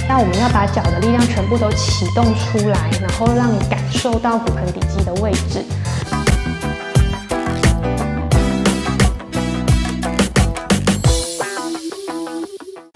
那我们要把脚的力量全部都启动出来，然后让你感受到骨盆底肌的位置。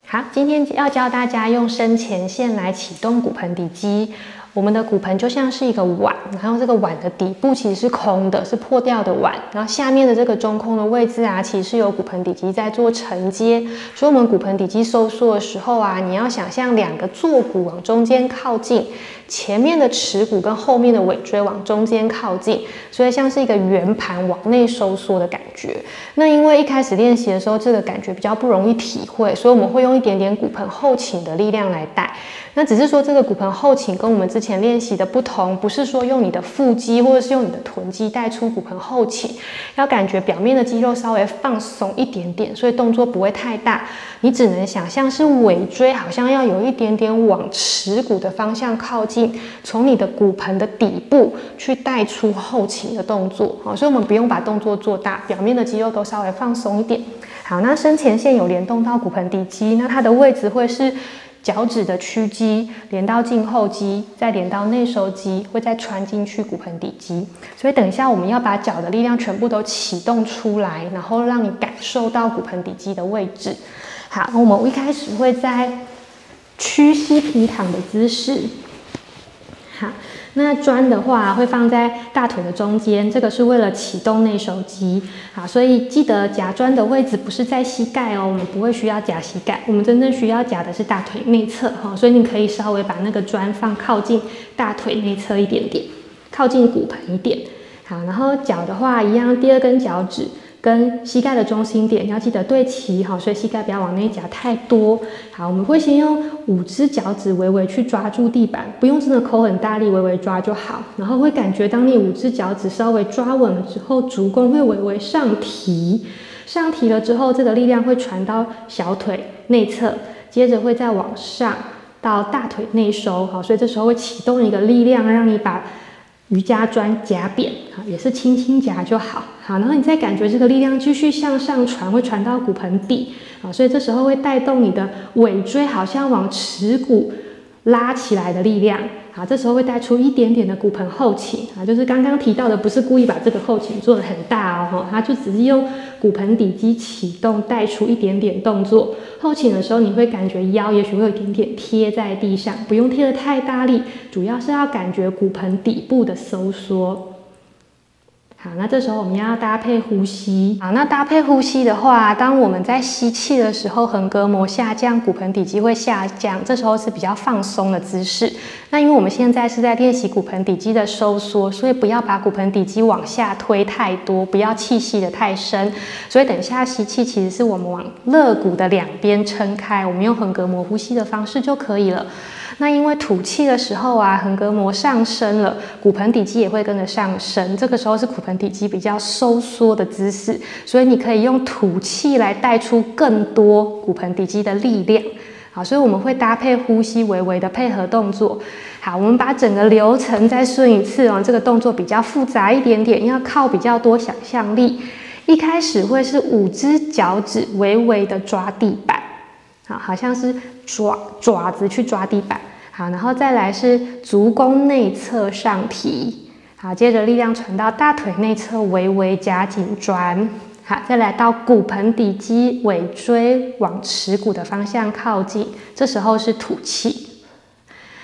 好，今天要教大家用身前线来启动骨盆底肌。我们的骨盆就像是一个碗，然后这个碗的底部其实是空的，是破掉的碗，然后下面的这个中空的位置啊，其实是有骨盆底肌在做承接。所以我们骨盆底肌收缩的时候啊，你要想象两个坐骨往中间靠近，前面的耻骨跟后面的尾椎往中间靠近，所以像是一个圆盘往内收缩的感觉。那因为一开始练习的时候，这个感觉比较不容易体会，所以我们会用一点点骨盆后倾的力量来带。那只是说这个骨盆后倾跟我们之前练习的不同，不是说用你的腹肌或者是用你的臀肌带出骨盆后倾，要感觉表面的肌肉稍微放松一点点，所以动作不会太大。你只能想象是尾椎好像要有一点点往耻骨的方向靠近，从你的骨盆的底部去带出后倾的动作。所以我们不用把动作做大，表面的肌肉都稍微放松一点。好，那身前线有联动到骨盆底肌，那它的位置会是脚趾的屈肌连到胫后肌，再连到内收肌，会再穿进去骨盆底肌。所以等一下我们要把脚的力量全部都启动出来，然后让你感受到骨盆底肌的位置。好，我们一开始会在屈膝平躺的姿势。好，那砖的话会放在大腿的中间，这个是为了启动内收肌。好，所以记得夹砖的位置不是在膝盖哦，我们不会需要夹膝盖，我们真正需要夹的是大腿内侧哈。所以你可以稍微把那个砖放靠近大腿内侧一点点，靠近骨盆一点。好，然后脚的话一样，第二根脚趾跟膝盖的中心点要记得对齐，好，所以膝盖不要往内夹太多。好，我们会先用5只脚趾微微去抓住地板，不用真的抠很大力，微微抓就好。然后会感觉当你5只脚趾稍微抓稳了之后，足弓会微微上提，上提了之后，这个力量会传到小腿内侧，接着会再往上到大腿内收。好，所以这时候会启动一个力量，让你把瑜伽砖夹扁，也是轻轻夹就好。好，然后你再感觉这个力量继续向上传，会传到骨盆底，所以这时候会带动你的尾椎好像往耻骨拉起来的力量。好，这时候会带出一点点的骨盆后倾，就是刚刚提到的，不是故意把这个后倾做得很大哦，它就只是用骨盆底肌启动带出一点点动作。后倾的时候你会感觉腰也许会有一点点贴在地上，不用贴得太大力，主要是要感觉骨盆底部的收缩。好，那这时候我们要搭配呼吸。好，那搭配呼吸的话，当我们在吸气的时候，横膈膜下降，骨盆底肌会下降，这时候是比较放松的姿势。那因为我们现在是在练习骨盆底肌的收缩，所以不要把骨盆底肌往下推太多，不要气吸得太深。所以等一下吸气，其实是我们往肋骨的两边撑开，我们用横膈膜呼吸的方式就可以了。那因为吐气的时候啊，横膈膜上升了，骨盆底肌也会跟着上升，这个时候是骨盆底肌比较收缩的姿势，所以你可以用吐气来带出更多骨盆底肌的力量。好，所以我们会搭配呼吸，微微的配合动作。好，我们把整个流程再顺一次哦，这个动作比较复杂一点点，要靠比较多想象力。一开始会是5只脚趾微微的抓地板。好像是爪子去抓地板。好，然后再来是足弓内侧上提。好，接着力量传到大腿内侧，微微夹紧砖。好，再来到骨盆底肌，尾椎往耻骨的方向靠近，这时候是吐气。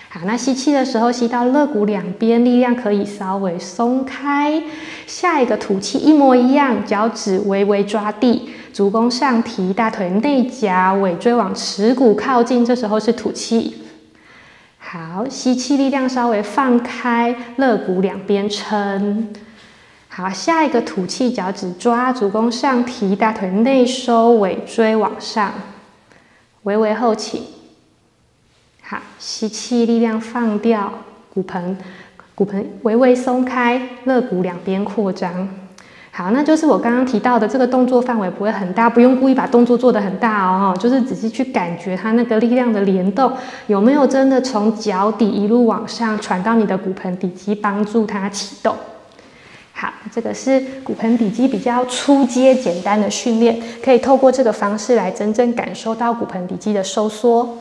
好，那吸气的时候，吸到肋骨两边，力量可以稍微松开。下一个吐气一模一样，脚趾微微抓地，足弓上提，大腿内夹，尾椎往耻骨靠近，这时候是吐气。好，吸气力量稍微放开，肋骨两边撑。好，下一个吐气，脚趾抓，足弓上提，大腿内收，尾椎往上，微微后倾。好，吸气，力量放掉，骨盆微微松开，肋骨两边扩张。好，那就是我刚刚提到的这个动作范围不会很大，不用故意把动作做得很大哦，就是只是去感觉它那个力量的联动有没有真的从脚底一路往上传到你的骨盆底肌，帮助它启动。好，这个是骨盆底肌比较初阶简单的训练，可以透过这个方式来真正感受到骨盆底肌的收缩。